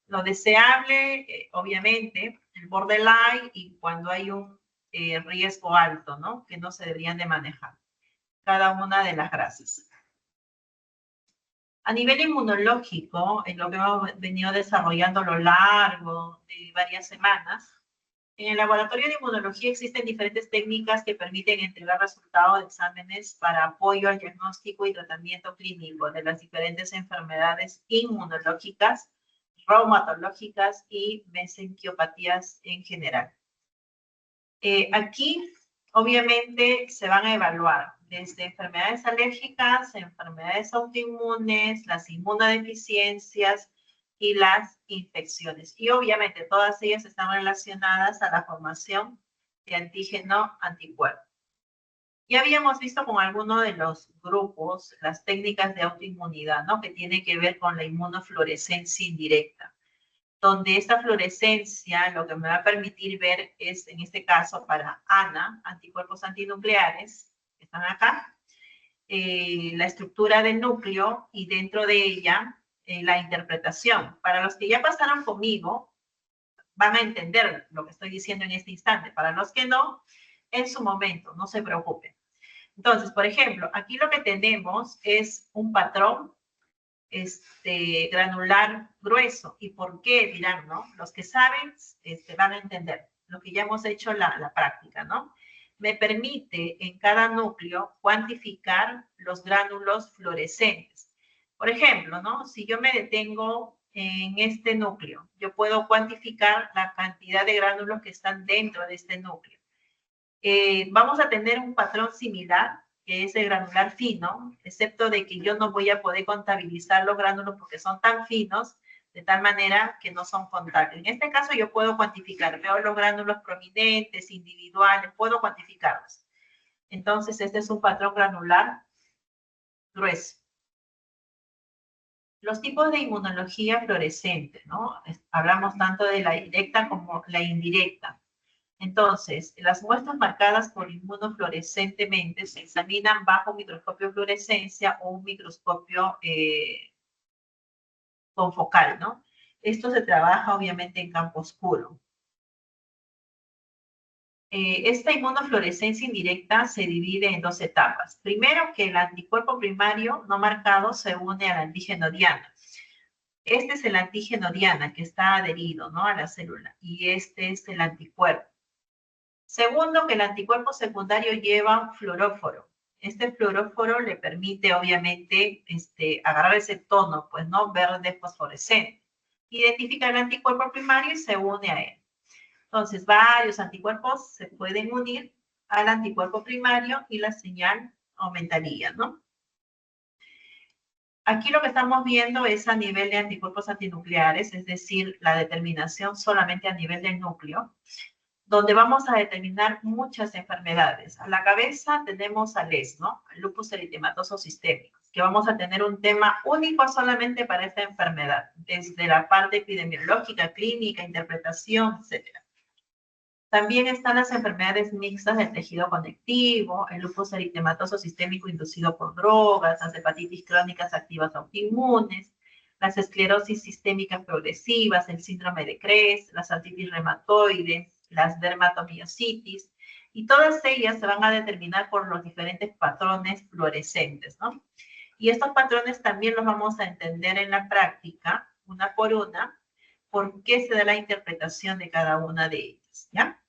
lo deseable, obviamente, el borderline y cuando hay un riesgo alto, ¿no? Que no se deberían de manejar cada una de las grasas. A nivel inmunológico, en lo que hemos venido desarrollando a lo largo de varias semanas, en el laboratorio de inmunología existen diferentes técnicas que permiten entregar resultados de exámenes para apoyo al diagnóstico y tratamiento clínico de las diferentes enfermedades inmunológicas, reumatológicas y mesenquiopatías en general. Aquí, obviamente, se van a evaluar desde enfermedades alérgicas, enfermedades autoinmunes, las inmunodeficiencias y las infecciones. Y obviamente todas ellas están relacionadas a la formación de antígeno anticuerpo. Ya habíamos visto con algunos de los grupos las técnicas de autoinmunidad, ¿no? Que tiene que ver con la inmunofluorescencia indirecta, donde esta fluorescencia lo que me va a permitir ver es, en este caso, para ANA, anticuerpos antinucleares, que están acá, la estructura del núcleo y dentro de ella la interpretación. Para los que ya pasaron conmigo, van a entender lo que estoy diciendo en este instante. Para los que no, en su momento, no se preocupen. Entonces, por ejemplo, aquí lo que tenemos es un patrón granular grueso. ¿Y por qué? Dirán, ¿no? Los que saben van a entender, lo que ya hemos hecho la práctica, ¿no? Me permite en cada núcleo cuantificar los gránulos fluorescentes. Por ejemplo, ¿no? Si yo me detengo en este núcleo, yo puedo cuantificar la cantidad de gránulos que están dentro de este núcleo. Vamos a tener un patrón similar, que es el granular fino, excepto de que yo no voy a poder contabilizar los gránulos porque son tan finos, de tal manera que no son contables. En este caso yo puedo cuantificar, veo los gránulos prominentes, individuales, puedo cuantificarlos. Entonces este es un patrón granular grueso. Los tipos de inmunología fluorescente, ¿no? Hablamos tanto de la directa como la indirecta. Entonces, las muestras marcadas por inmunofluorescentemente se examinan bajo un microscopio de fluorescencia o un microscopio confocal, ¿no? Esto se trabaja obviamente en campo oscuro. Esta inmunofluorescencia indirecta se divide en dos etapas. Primero, que el anticuerpo primario no marcado se une al antígeno diana. Este es el antígeno diana que está adherido, ¿no? A la célula, y este es el anticuerpo. Segundo, que el anticuerpo secundario lleva un fluoróforo. Este fluoróforo le permite, obviamente, agarrar ese tono, pues, ¿no? Verde fosforescente. Identifica el anticuerpo primario y se une a él. Entonces, varios anticuerpos se pueden unir al anticuerpo primario y la señal aumentaría, ¿no? Aquí lo que estamos viendo es a nivel de anticuerpos antinucleares, es decir, la determinación solamente a nivel del núcleo. donde vamos a determinar muchas enfermedades. A la cabeza tenemos al LES, ¿no? El lupus eritematoso sistémico, que vamos a tener un tema único solamente para esta enfermedad, desde la parte epidemiológica, clínica, interpretación, etc. También están las enfermedades mixtas del tejido conectivo, el lupus eritematoso sistémico inducido por drogas, las hepatitis crónicas activas autoinmunes, las esclerosis sistémicas progresivas, el síndrome de Cres, las artritis reumatoide, las dermatomiositis, y todas ellas se van a determinar por los diferentes patrones fluorescentes, ¿no? Y estos patrones también los vamos a entender en la práctica, una por una, por qué se da la interpretación de cada una de ellas, ¿ya?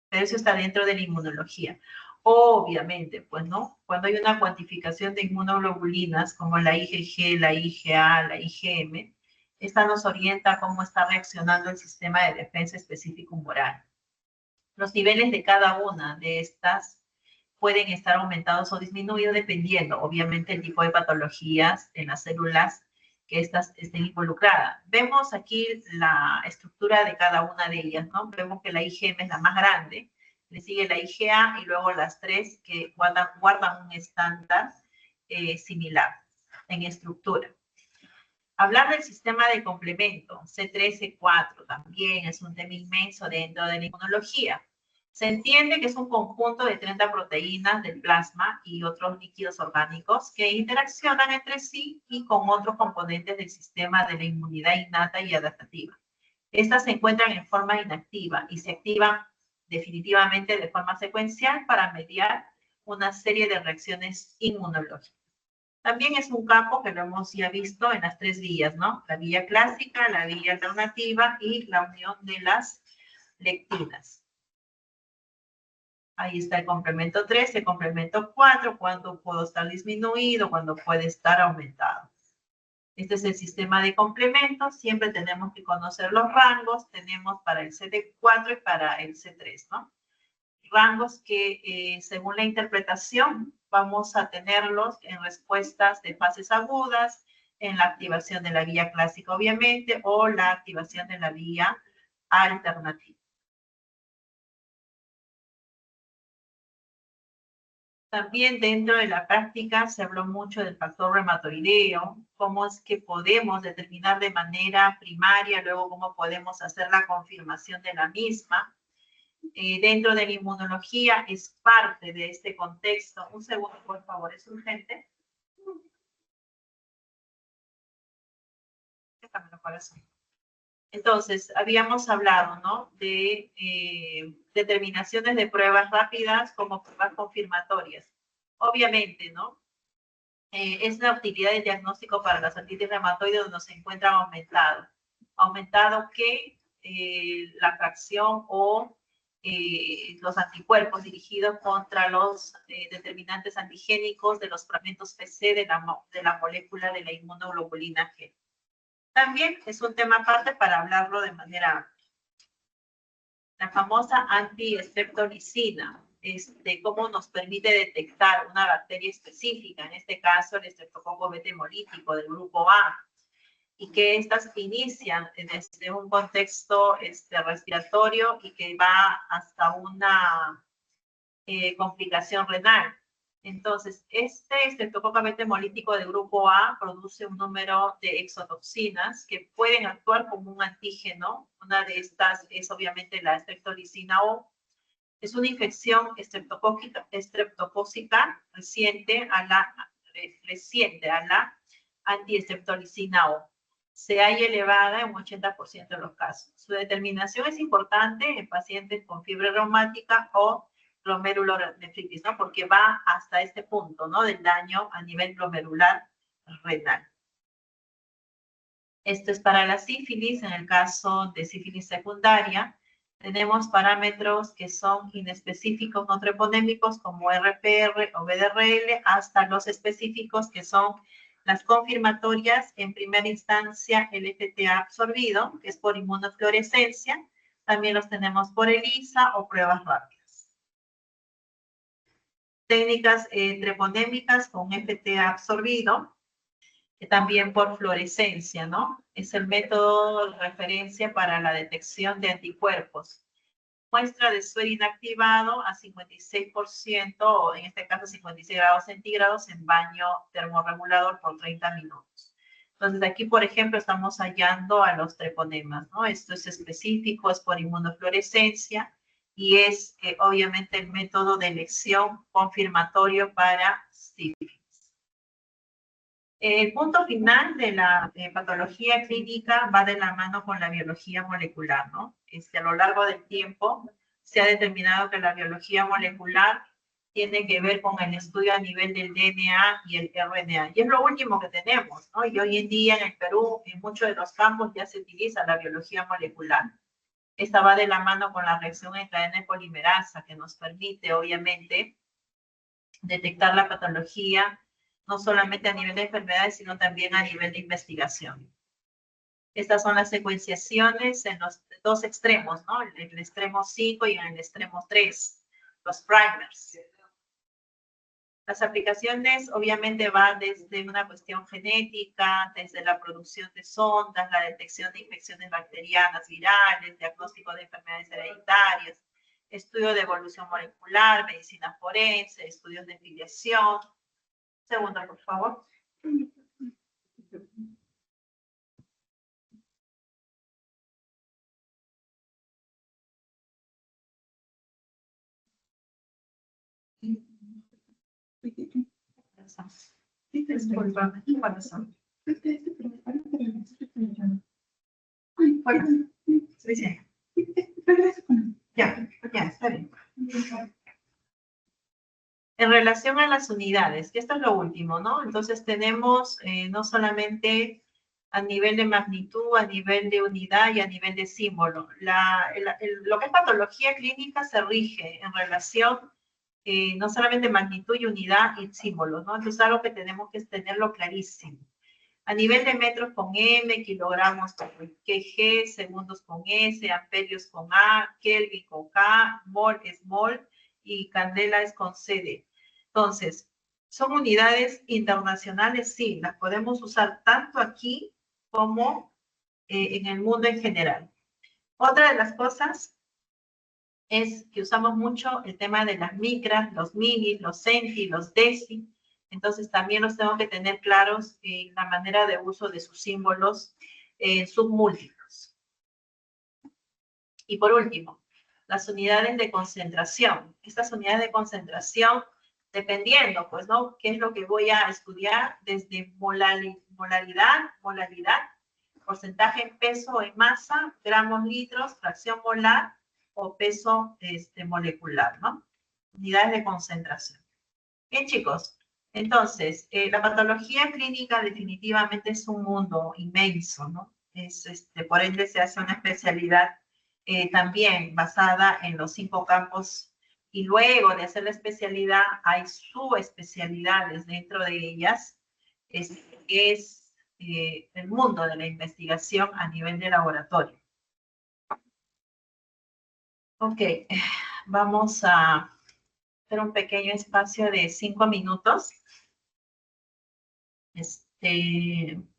Pero eso está dentro de la inmunología. Obviamente, pues, ¿no? Cuando hay una cuantificación de inmunoglobulinas, como la IgG, la IgA, la IgM, esta nos orienta a cómo está reaccionando el sistema de defensa específico humoral. Los niveles de cada una de estas pueden estar aumentados o disminuidos dependiendo, obviamente, el tipo de patologías en las células que estas estén involucradas. Vemos aquí la estructura de cada una de ellas, ¿no? Vemos que la IgM es la más grande, le sigue la IgA y luego las tres que guardan un estándar similar en estructura. Hablar del sistema de complemento, C3, C4, también es un tema inmenso dentro de la inmunología. Se entiende que es un conjunto de 30 proteínas del plasma y otros líquidos orgánicos que interaccionan entre sí y con otros componentes del sistema de la inmunidad innata y adaptativa. Estas se encuentran en forma inactiva y se activan definitivamente de forma secuencial para mediar una serie de reacciones inmunológicas. También es un campo que lo hemos ya visto en las tres vías, ¿no? La vía clásica, la vía alternativa y la unión de las lectinas. Ahí está el complemento 3, el complemento 4, cuando puede estar disminuido, cuando puede estar aumentado. Este es el sistema de complementos. Siempre tenemos que conocer los rangos. Tenemos para el CD4 y para el C3, ¿no? Rangos que según la interpretación vamos a tenerlos en respuestas de fases agudas, en la activación de la vía clásica, obviamente, o la activación de la vía alternativa. También dentro de la práctica se habló mucho del factor reumatoideo, cómo es que podemos determinar de manera primaria, luego cómo podemos hacer la confirmación de la misma. Dentro de la inmunología es parte de este contexto. Un segundo, por favor, es urgente. Déjamelo, corazón. Entonces, habíamos hablado, ¿no? De determinaciones de pruebas rápidas como pruebas confirmatorias. Obviamente, ¿no? Es la utilidad del diagnóstico para las artritis reumatoide donde se encuentran aumentado. Aumentado que la fracción o los anticuerpos dirigidos contra los determinantes antigénicos de los fragmentos PC de la molécula de la inmunoglobulina G. También es un tema aparte para hablarlo de manera amplia. La famosa anti-streptolicina, cómo nos permite detectar una bacteria específica, en este caso el estreptococo beta hemolítico del grupo A, y que estas inician desde un contexto respiratorio y que va hasta una complicación renal. Entonces, este estreptococo beta hemolítico del grupo A produce un número de exotoxinas que pueden actuar como un antígeno. Una de estas es obviamente la streptolicina O. Es una infección estreptocócica reciente a la antiestreptolicina O. Se halla elevada en un 80% de los casos. Su determinación es importante en pacientes con fiebre reumática o glomerulonefritis, ¿no? Porque va hasta este punto, ¿no? Del daño a nivel glomerular renal. Esto es para la sífilis. En el caso de sífilis secundaria, tenemos parámetros que son inespecíficos no treponémicos como RPR o BDRL, hasta los específicos que son las confirmatorias. En primera instancia, el FTA absorbido, que es por inmunofluorescencia. También los tenemos por ELISA o pruebas rápidas. Técnicas treponémicas con FTA absorbido, también por fluorescencia, ¿no? Es el método de referencia para la detección de anticuerpos. muestra de suero inactivado a 56%, o en este caso 56 grados centígrados, en baño termorregulador por 30 minutos. Entonces, aquí, por ejemplo, estamos hallando a los treponemas, ¿no? Esto es específico, es por inmunofluorescencia y es, obviamente, el método de elección confirmatorio para sífilis. El punto final de la patología clínica va de la mano con la biología molecular, ¿no? A lo largo del tiempo se ha determinado que la biología molecular tiene que ver con el estudio a nivel del DNA y el RNA. Y es lo último que tenemos, ¿no? Y hoy en día en el Perú, en muchos de los campos ya se utiliza la biología molecular. Esta va de la mano con la reacción en cadena de polimerasa, que nos permite, obviamente, detectar la patología, no solamente a nivel de enfermedades, sino también a nivel de investigación. Estas son las secuenciaciones en los dos extremos, ¿no? En el extremo 5 y en el extremo 3, los primers. Las aplicaciones obviamente van desde una cuestión genética, desde la producción de sondas, la detección de infecciones bacterianas, virales, diagnóstico de enfermedades hereditarias, estudio de evolución molecular, medicina forense, estudios de filiación. Segundo, por favor. Disculpa, corazón. Bueno, suficiente. Ya, está bien. En relación a las unidades, que esto es lo último, ¿no? Entonces tenemos no solamente a nivel de magnitud, a nivel de unidad y a nivel de símbolo. Lo que es patología clínica se rige en relación no solamente magnitud y unidad y símbolos, ¿no? Entonces algo que tenemos que tenerlo clarísimo. A nivel de metros con M, kilogramos con kg, segundos con S, amperios con A, Kelvin con K, mol es mol y candela es con CD. Entonces, ¿son unidades internacionales? Sí, las podemos usar tanto aquí como en el mundo en general. Otra de las cosas es que usamos mucho el tema de las micras, los milis, los centi, los deci. Entonces también los tengo que tener claros en la manera de uso de sus símbolos submúltiplos. Y por último, las unidades de concentración. Estas unidades de concentración, dependiendo, pues, ¿no? ¿Qué es lo que voy a estudiar? Desde molaridad, porcentaje en peso o en masa, gramos, litros, fracción molar, o peso molecular, ¿no? Unidades de concentración. Bien, chicos, entonces, la patología clínica definitivamente es un mundo inmenso, ¿no? Por ende se hace una especialidad también basada en los 5 campos y luego de hacer la especialidad hay subespecialidades dentro de ellas, es el mundo de la investigación a nivel de laboratorio. Ok, vamos a hacer un pequeño espacio de 5 minutos.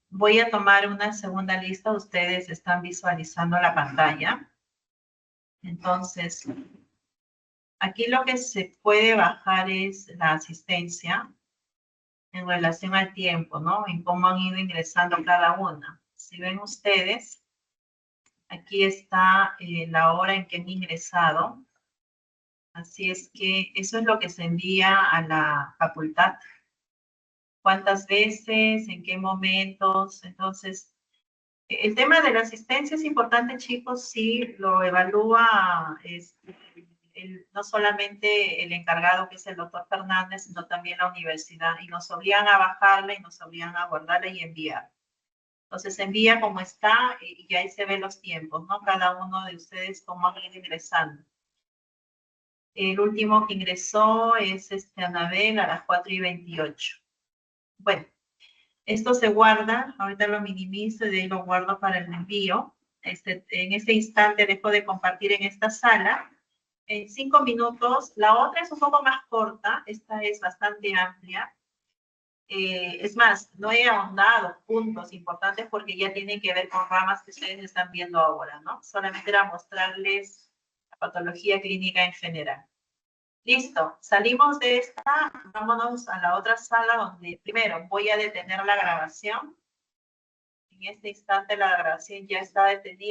Voy a tomar una segunda lista. Ustedes están visualizando la pantalla. Entonces, aquí lo que se puede bajar es la asistencia en relación al tiempo, ¿no? En cómo han ido ingresando cada una. Si ven ustedes, aquí está la hora en que han ingresado. Así es que eso es lo que se envía a la facultad. ¿Cuántas veces? ¿En qué momentos? Entonces, el tema de la asistencia es importante, chicos, sí lo evalúa no solamente el encargado, que es el doctor Fernández, sino también la universidad. Y nos obligan a bajarla y nos obligan a guardarla y enviar. Entonces, se envía como está y ahí se ven los tiempos, ¿no? Cada uno de ustedes cómo han ido ingresando. El último que ingresó es Anabel a las 4:28. Bueno, esto se guarda, ahorita lo minimizo y de ahí lo guardo para el envío. En este instante dejo de compartir en esta sala. En 5 minutos, la otra es un poco más corta, esta es bastante amplia. Es más, no he ahondado puntos importantes porque ya tienen que ver con ramas que ustedes están viendo ahora, ¿no? Solamente era mostrarles patología clínica en general. Listo, salimos de esta, vámonos a la otra sala donde primero voy a detener la grabación. En este instante la grabación ya está detenida.